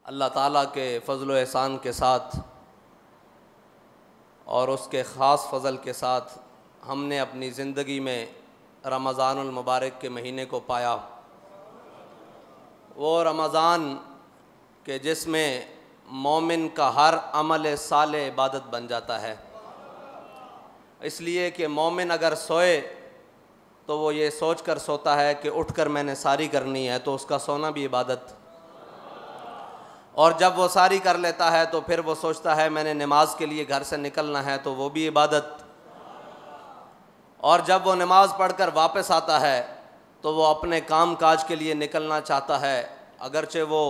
अल्लाह ताला के फ़ज़ल व एहसान के साथ और उसके ख़ास फ़ज़ल के साथ हमने अपनी ज़िंदगी में रमज़ानुल मुबारक के महीने को पाया। वो रमज़ान के जिसमें मोमिन का हर अमल साले इबादत बन जाता है, इसलिए कि मोमिन अगर सोए तो वो ये सोच कर सोता है कि उठकर मैंने सारी करनी है, तो उसका सोना भी इबादत। और जब वो सारी कर लेता है तो फिर वो सोचता है मैंने नमाज के लिए घर से निकलना है, तो वो भी इबादत। और जब वो नमाज पढ़कर वापस आता है तो वो अपने काम काज के लिए निकलना चाहता है, अगरचे वो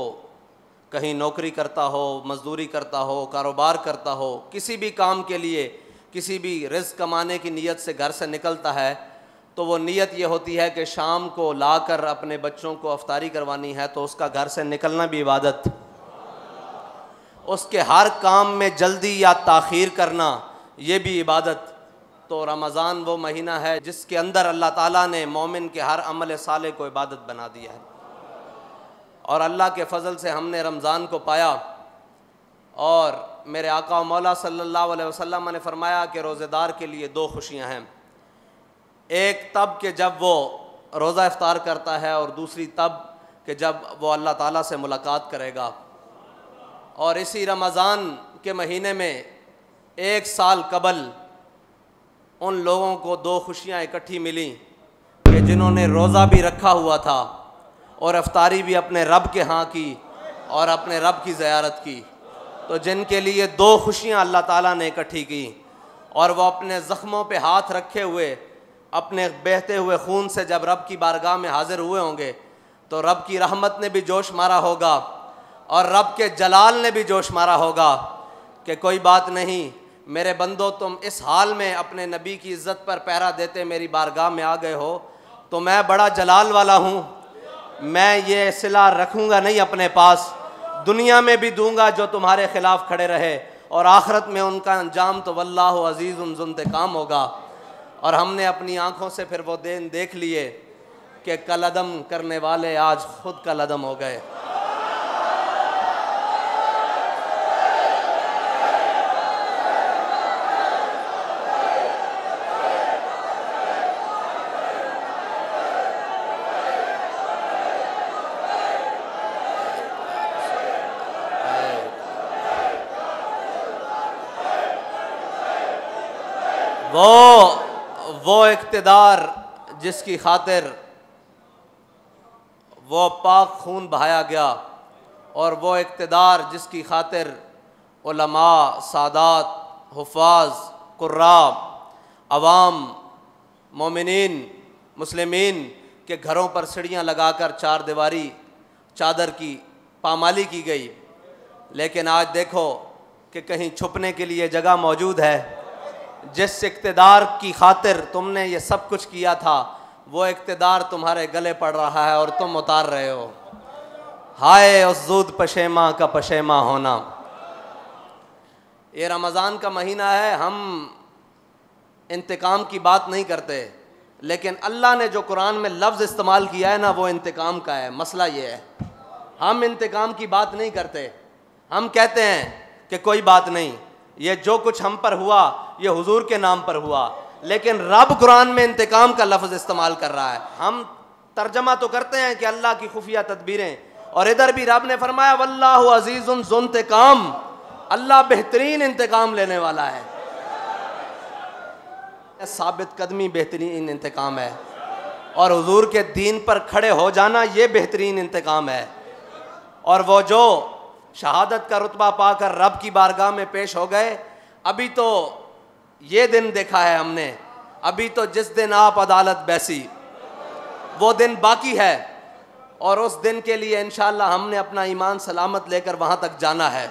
कहीं नौकरी करता हो, मज़दूरी करता हो, कारोबार करता हो, किसी भी काम के लिए, किसी भी रिज़्क़ कमाने की नीयत से घर से निकलता है, तो वो नीयत ये होती है कि शाम को लाकर अपने बच्चों को अफ्तारी करवानी है, तो उसका घर से निकलना भी इबादत। उसके हर काम में जल्दी या ताख़ीर करना ये भी इबादत। तो रमज़ान वो महीना है जिसके अंदर अल्लाह ताला ने मोमिन के हर अमल साले को इबादत बना दिया है। और अल्लाह के फ़ज़ल से हमने रमज़ान को पाया। और मेरे आका मौला सल्लल्लाहु अलैहि वसल्लम ने फ़रमाया कि रोज़ेदार के लिए दो खुशियाँ हैं, एक तब कि जब वो रोज़ा इफ्तार करता है, और दूसरी तब कि जब वो अल्लाह ताला से मुलाकात करेगा। और इसी रमज़ान के महीने में एक साल कबल उन लोगों को दो खुशियाँ इकट्ठी मिली कि जिन्होंने रोज़ा भी रखा हुआ था और इफ्तारी भी अपने रब के यहाँ की और अपने रब की ज़ियारत की। तो जिनके लिए दो खुशियाँ अल्लाह ताला ने इकट्ठी की, और वह अपने ज़ख्मों पे हाथ रखे हुए अपने बहते हुए खून से जब रब की बारगाह में हाज़िर हुए होंगे, तो रब की रहमत ने भी जोश मारा होगा और रब के जलाल ने भी जोश मारा होगा कि कोई बात नहीं मेरे बंदो, तुम इस हाल में अपने नबी की इज़्ज़त पर पहरा देते मेरी बारगाह में आ गए हो, तो मैं बड़ा जलाल वाला हूँ, मैं ये सिला रखूँगा नहीं अपने पास, दुनिया में भी दूँगा जो तुम्हारे ख़िलाफ़ खड़े रहे, और आखिरत में उनका अंजाम तो वल्लाहु अज़ीज़ुन ज़ुंतिक़ाम होगा। और हमने अपनी आँखों से फिर वो दिन देख लिए कि कलदम करने वाले आज खुद कलदम हो गए। वो इक़्तिदार जिसकी खातिर वो पाक खून बहाया गया, और वो इक़्तिदार जिसकी खातिर उलमा, सादात, हुफ़ाज़, कुर्रा, अवाम, मोमिनीन, मुस्लिमीन के घरों पर सीढ़ियाँ लगाकर चार दीवारी चादर की पामाली की गई। लेकिन आज देखो कि कहीं छुपने के लिए जगह मौजूद है। जिस इक़्तिदार की खातिर तुमने ये सब कुछ किया था, वो इक़्तिदार तुम्हारे गले पड़ रहा है और तुम उतार रहे हो। हाय उस ज़ूद पशेमा का पशेमा होना। ये रमज़ान का महीना है, हम इंतकाम की बात नहीं करते, लेकिन अल्लाह ने जो कुरान में लफ्ज़ इस्तेमाल किया है ना, वो इंतकाम का है। मसला ये है, हम इंतकाम की बात नहीं करते। हम कहते हैं कि कोई बात नहीं, ये जो कुछ हम पर हुआ ये हुजूर के नाम पर हुआ, लेकिन रब कुरान में इंतकाम का लफ्ज़ इस्तेमाल कर रहा है। हम तर्जमा तो करते हैं कि अल्लाह की खुफिया तदबीरें, और इधर भी रब ने फरमाया वल्लाहु अज़ीज़ुन ज़ुंतिक़ाम, अल्लाह बेहतरीन इंतकाम लेने वाला है। साबित कदमी बेहतरीन इंतकाम है, और हुजूर के दीन पर खड़े हो जाना ये बेहतरीन इंतकाम है। और वो जो शहादत का रुतबा पाकर रब की बारगाह में पेश हो गए, अभी तो ये दिन देखा है हमने, अभी तो जिस दिन आप अदालत बैसी वो दिन बाकी है, और उस दिन के लिए इंशाअल्लाह हमने अपना ईमान सलामत लेकर वहाँ तक जाना है।